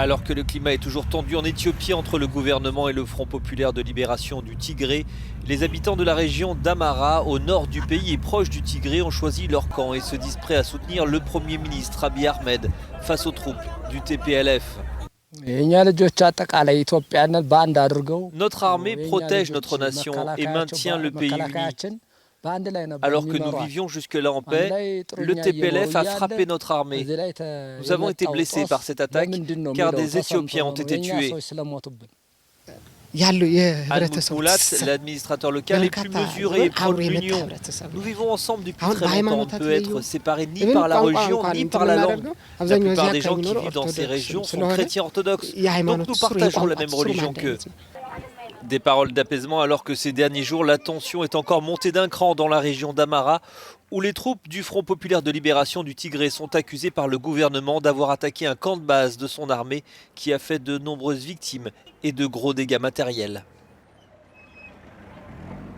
Alors que le climat est toujours tendu en Éthiopie entre le gouvernement et le Front populaire de libération du Tigré, les habitants de la région d'Amara, au nord du pays et proche du Tigré, ont choisi leur camp et se disent prêts à soutenir le Premier ministre Abiy Ahmed face aux troupes du TPLF. Notre armée protège notre nation et maintient le pays uni. Alors que nous vivions jusque-là en paix, le TPLF a frappé notre armée. Nous avons été blessés par cette attaque car des Éthiopiens ont été tués. Almut Moulat, l'administrateur local, est plus mesuré et proche de l'Union. Nous vivons ensemble depuis très longtemps. On ne peut être séparés ni par la religion ni par la langue. La plupart des gens qui vivent dans ces régions sont chrétiens orthodoxes, donc nous partageons la même religion qu'eux. Des paroles d'apaisement alors que ces derniers jours, la tension est encore montée d'un cran dans la région d'Amara, où les troupes du Front populaire de libération du Tigré sont accusées par le gouvernement d'avoir attaqué un camp de base de son armée qui a fait de nombreuses victimes et de gros dégâts matériels.